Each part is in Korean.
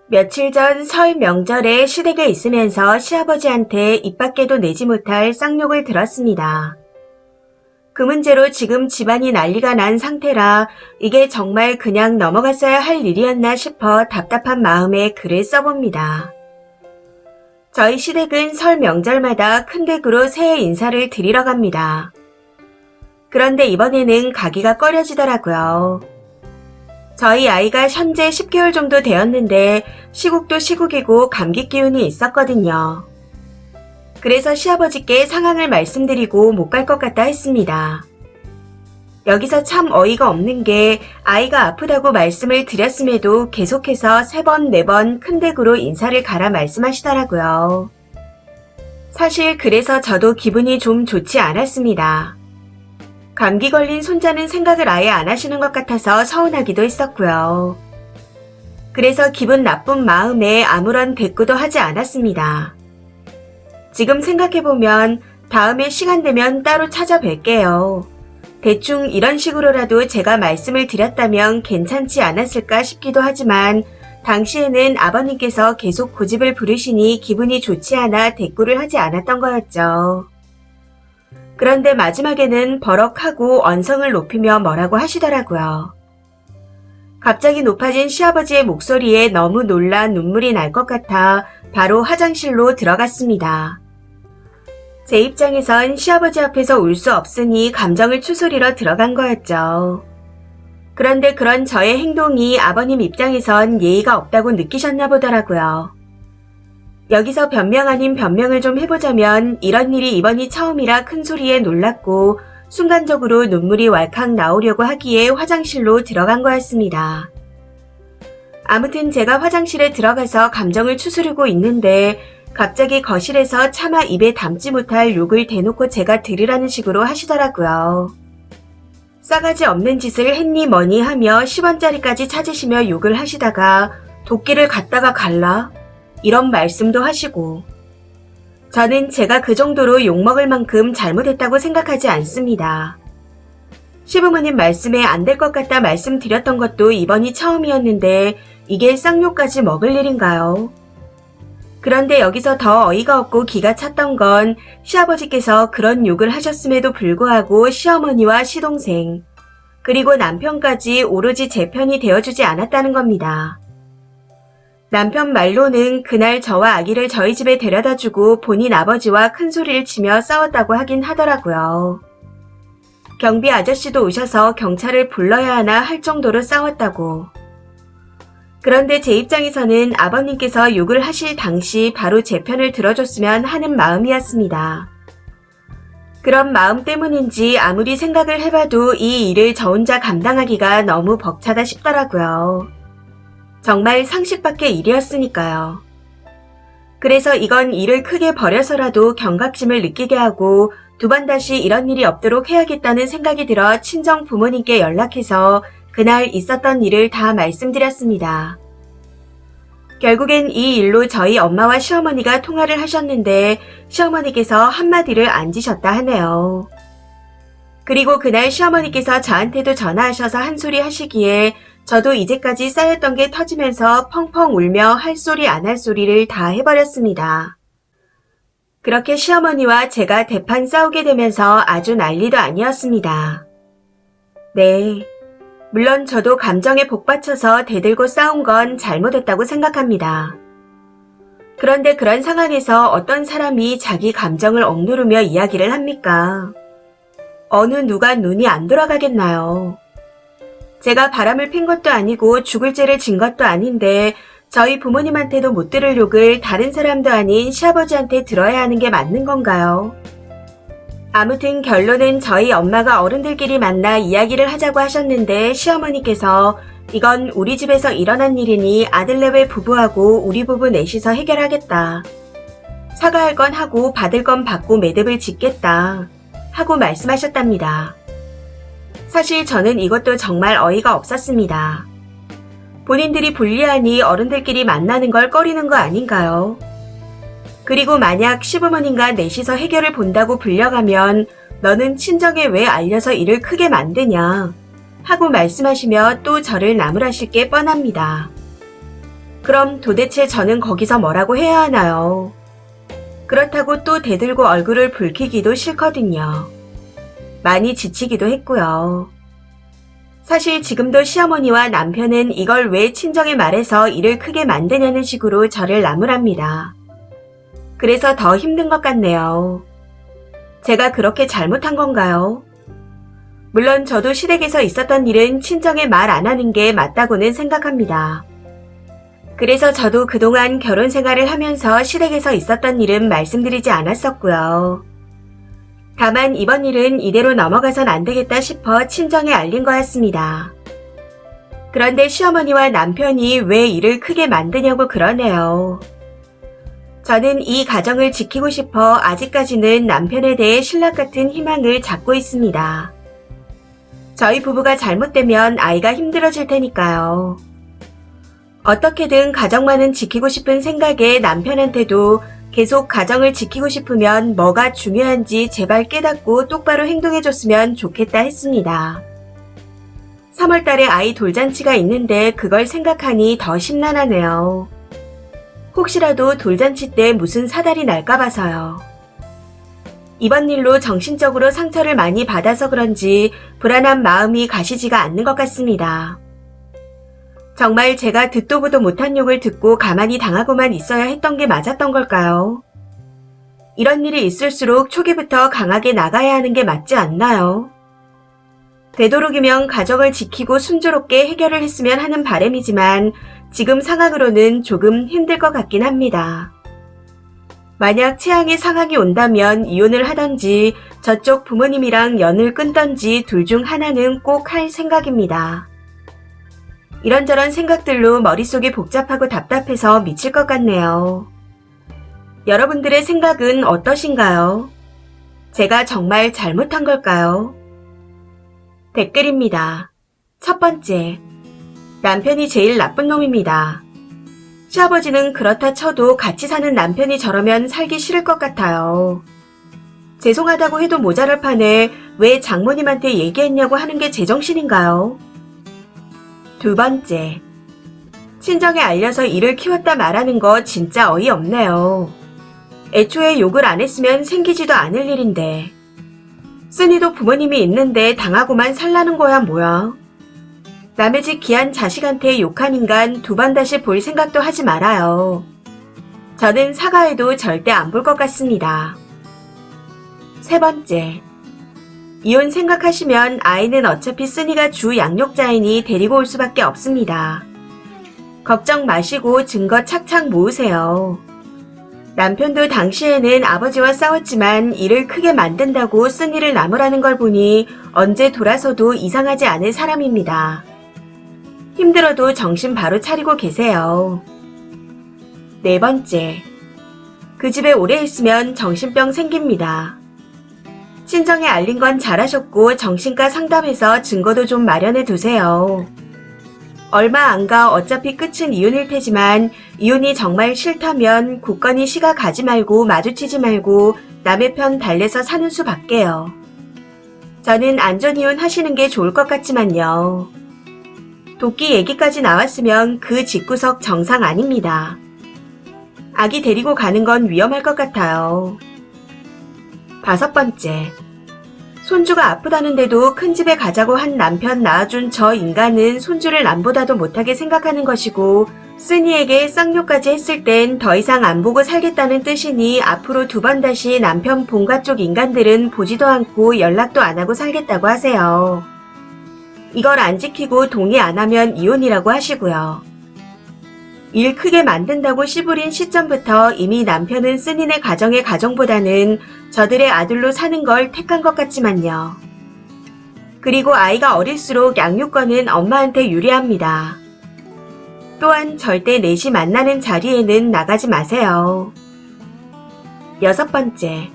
며칠 전 설 명절에 시댁에 있으면서 시아버지한테 입 밖에도 내지 못할 쌍욕을 들었습니다. 그 문제로 지금 집안이 난리가 난 상태라 이게 정말 그냥 넘어갔어야 할 일이었나 싶어 답답한 마음에 글을 써봅니다. 저희 시댁은 설 명절마다 큰 댁으로 새해 인사를 드리러 갑니다. 그런데 이번에는 가기가 꺼려지더라고요. 저희 아이가 현재 10개월 정도 되었는데 시국도 시국이고 감기 기운이 있었거든요. 그래서 시아버지께 상황을 말씀드리고 못 갈 것 같다 했습니다. 여기서 참 어이가 없는 게 아이가 아프다고 말씀을 드렸음에도 계속해서 3번, 4번 큰 댁으로 인사를 가라 말씀하시더라고요. 사실 그래서 저도 기분이 좀 좋지 않았습니다. 감기 걸린 손자는 생각을 아예 안 하시는 것 같아서 서운하기도 했었고요. 그래서 기분 나쁜 마음에 아무런 대꾸도 하지 않았습니다. 지금 생각해보면 다음에 시간 되면 따로 찾아뵐게요. 대충 이런 식으로라도 제가 말씀을 드렸다면 괜찮지 않았을까 싶기도 하지만 당시에는 아버님께서 계속 고집을 부르시니 기분이 좋지 않아 대꾸를 하지 않았던 거였죠. 그런데 마지막에는 버럭하고 언성을 높이며 뭐라고 하시더라고요. 갑자기 높아진 시아버지의 목소리에 너무 놀라 눈물이 날 것 같아 바로 화장실로 들어갔습니다. 제 입장에선 시아버지 앞에서 울 수 없으니 감정을 추스리러 들어간 거였죠. 그런데 그런 저의 행동이 아버님 입장에선 예의가 없다고 느끼셨나 보더라고요. 여기서 변명 아닌 변명을 좀 해보자면 이런 일이 이번이 처음이라 큰 소리에 놀랐고 순간적으로 눈물이 왈칵 나오려고 하기에 화장실로 들어간 거였습니다. 아무튼 제가 화장실에 들어가서 감정을 추스르고 있는데 갑자기 거실에서 차마 입에 담지 못할 욕을 대놓고 제가 들으라는 식으로 하시더라고요. 싸가지 없는 짓을 했니 뭐니 하며 10원짜리까지 찾으시며 욕을 하시다가 도끼를 갖다가 갈라? 이런 말씀도 하시고 저는 제가 그 정도로 욕먹을 만큼 잘못했다고 생각하지 않습니다. 시부모님 말씀에 안 될 것 같다 말씀드렸던 것도 이번이 처음이었는데 이게 쌍욕까지 먹을 일인가요? 그런데 여기서 더 어이가 없고 기가 찼던 건 시아버지께서 그런 욕을 하셨음에도 불구하고 시어머니와 시동생 그리고 남편까지 오로지 제 편이 되어주지 않았다는 겁니다. 남편 말로는 그날 저와 아기를 저희 집에 데려다주고 본인 아버지와 큰 소리를 치며 싸웠다고 하긴 하더라고요. 경비 아저씨도 오셔서 경찰을 불러야 하나 할 정도로 싸웠다고. 그런데 제 입장에서는 아버님께서 욕을 하실 당시 바로 제 편을 들어줬으면 하는 마음이었습니다. 그런 마음 때문인지 아무리 생각을 해봐도 이 일을 저 혼자 감당하기가 너무 벅차다 싶더라고요. 정말 상식 밖의 일이었으니까요. 그래서 이건 일을 크게 벌여서라도 경각심을 느끼게 하고 두 번 다시 이런 일이 없도록 해야겠다는 생각이 들어 친정 부모님께 연락해서 그날 있었던 일을 다 말씀드렸습니다. 결국엔 이 일로 저희 엄마와 시어머니가 통화를 하셨는데 시어머니께서 한마디를 안 지셨다 하네요. 그리고 그날 시어머니께서 저한테도 전화하셔서 한 소리 하시기에 저도 이제까지 쌓였던 게 터지면서 펑펑 울며 할 소리 안 할 소리를 다 해버렸습니다. 그렇게 시어머니와 제가 대판 싸우게 되면서 아주 난리도 아니었습니다. 네, 물론 저도 감정에 복받쳐서 대들고 싸운 건 잘못했다고 생각합니다. 그런데 그런 상황에서 어떤 사람이 자기 감정을 억누르며 이야기를 합니까? 어느 누가 눈이 안 돌아가겠나요? 제가 바람을 핀 것도 아니고 죽을 죄를 진 것도 아닌데 저희 부모님한테도 못 들을 욕을 다른 사람도 아닌 시아버지한테 들어야 하는 게 맞는 건가요? 아무튼 결론은 저희 엄마가 어른들끼리 만나 이야기를 하자고 하셨는데 시어머니께서 이건 우리 집에서 일어난 일이니 아들 내외 부부하고 우리 부부 넷이서 해결하겠다. 사과할 건 하고 받을 건 받고 매듭을 짓겠다. 하고 말씀하셨답니다. 사실 저는 이것도 정말 어이가 없었습니다. 본인들이 불리하니 어른들끼리 만나는 걸 꺼리는 거 아닌가요? 그리고 만약 시부모님과 넷이서 해결을 본다고 불려가면 너는 친정에 왜 알려서 일을 크게 만드냐 하고 말씀하시며 또 저를 나무라실 게 뻔합니다. 그럼 도대체 저는 거기서 뭐라고 해야 하나요? 그렇다고 또 대들고 얼굴을 붉히기도 싫거든요. 많이 지치기도 했고요. 사실 지금도 시어머니와 남편은 이걸 왜 친정에 말해서 일을 크게 만드냐는 식으로 저를 나무랍니다. 그래서 더 힘든 것 같네요. 제가 그렇게 잘못한 건가요? 물론 저도 시댁에서 있었던 일은 친정에 말 안 하는 게 맞다고는 생각합니다. 그래서 저도 그동안 결혼 생활을 하면서 시댁에서 있었던 일은 말씀드리지 않았었고요. 다만 이번 일은 이대로 넘어가선 안 되겠다 싶어 친정에 알린 거였습니다. 그런데 시어머니와 남편이 왜 일을 크게 만드냐고 그러네요. 저는 이 가정을 지키고 싶어 아직까지는 남편에 대해 신락 같은 희망을 갖고 있습니다. 저희 부부가 잘못되면 아이가 힘들어질 테니까요. 어떻게든 가정만은 지키고 싶은 생각에 남편한테도 계속 가정을 지키고 싶으면 뭐가 중요한지 제발 깨닫고 똑바로 행동해줬으면 좋겠다 했습니다. 3월달에 아이 돌잔치가 있는데 그걸 생각하니 더 심란하네요. 혹시라도 돌잔치 때 무슨 사달이 날까 봐서요. 이번 일로 정신적으로 상처를 많이 받아서 그런지 불안한 마음이 가시지가 않는 것 같습니다. 정말 제가 듣도 보도 못한 욕을 듣고 가만히 당하고만 있어야 했던 게 맞았던 걸까요? 이런 일이 있을수록 초기부터 강하게 나가야 하는 게 맞지 않나요? 되도록이면 가정을 지키고 순조롭게 해결을 했으면 하는 바람이지만 지금 상황으로는 조금 힘들 것 같긴 합니다. 만약 최악의 상황이 온다면 이혼을 하던지 저쪽 부모님이랑 연을 끊던지 둘 중 하나는 꼭 할 생각입니다. 이런저런 생각들로 머릿속이 복잡하고 답답해서 미칠 것 같네요. 여러분들의 생각은 어떠신가요? 제가 정말 잘못한 걸까요? 댓글입니다. 첫 번째, 남편이 제일 나쁜 놈입니다. 시아버지는 그렇다 쳐도 같이 사는 남편이 저러면 살기 싫을 것 같아요. 죄송하다고 해도 모자랄 판에 왜 장모님한테 얘기했냐고 하는 게 제정신인가요? 두 번째, 친정에 알려서 일을 키웠다 말하는 거 진짜 어이없네요. 애초에 욕을 안 했으면 생기지도 않을 일인데. 쓴이도 부모님이 있는데 당하고만 살라는 거야 뭐야. 남의 집 귀한 자식한테 욕한 인간 두 번 다시 볼 생각도 하지 말아요. 저는 사과해도 절대 안 볼 것 같습니다. 세 번째, 이혼 생각하시면 아이는 어차피 쓴이가 주 양육자이니 데리고 올 수밖에 없습니다. 걱정 마시고 증거 착착 모으세요. 남편도 당시에는 아버지와 싸웠지만 일을 크게 만든다고 쓴이를 나무라는 걸 보니 언제 돌아서도 이상하지 않을 사람입니다. 힘들어도 정신 바로 차리고 계세요. 네 번째, 그 집에 오래 있으면 정신병 생깁니다. 친정에 알린 건 잘하셨고 정신과 상담해서 증거도 좀 마련해 두세요. 얼마 안 가 어차피 끝은 이혼일 테지만 이혼이 정말 싫다면 굳건히 시가 가지 말고 마주치지 말고 남의 편 달래서 사는 수밖에요. 저는 안전이혼 하시는 게 좋을 것 같지만요. 도끼 얘기까지 나왔으면 그 집구석 정상 아닙니다. 아기 데리고 가는 건 위험할 것 같아요. 다섯 번째, 손주가 아프다는데도 큰 집에 가자고 한 남편 낳아준 저 인간은 손주를 남보다도 못하게 생각하는 것이고 쓴이에게 쌍욕까지 했을 땐 더 이상 안 보고 살겠다는 뜻이니 앞으로 두 번 다시 남편 본가 쪽 인간들은 보지도 않고 연락도 안 하고 살겠다고 하세요. 이걸 안 지키고 동의 안 하면 이혼이라고 하시고요. 일 크게 만든다고 씨부린 시점부터 이미 남편은 쓴이네 가정의 가정보다는 저들의 아들로 사는 걸 택한 것 같지만요. 그리고 아이가 어릴수록 양육권은 엄마한테 유리합니다. 또한 절대 넷이 만나는 자리에는 나가지 마세요. 여섯 번째,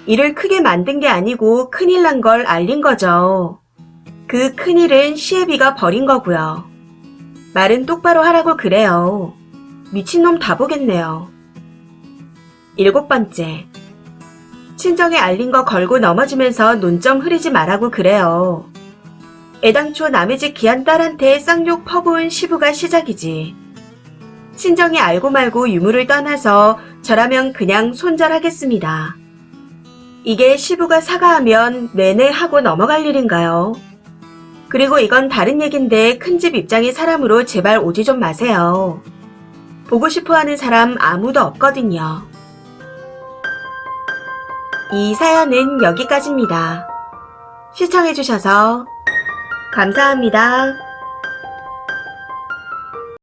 일을 크게 만든 게 아니고 큰일 난 걸 알린 거죠. 그 큰일은 시애비가 벌인 거고요. 말은 똑바로 하라고 그래요. 미친놈 다 보겠네요. 일곱 번째, 친정에 알린 거 걸고 넘어지면서 논점 흐리지 말라고 그래요. 애당초 남의 집 귀한 딸한테 쌍욕 퍼부은 시부가 시작이지. 친정이 알고 말고 유무를 떠나서 저라면 그냥 손절하겠습니다. 이게 시부가 사과하면 네네 하고 넘어갈 일인가요? 그리고 이건 다른 얘긴데 큰집 입장의 사람으로 제발 오지 좀 마세요. 보고 싶어하는 사람 아무도 없거든요. 이 사연은 여기까지입니다. 시청해주셔서 감사합니다.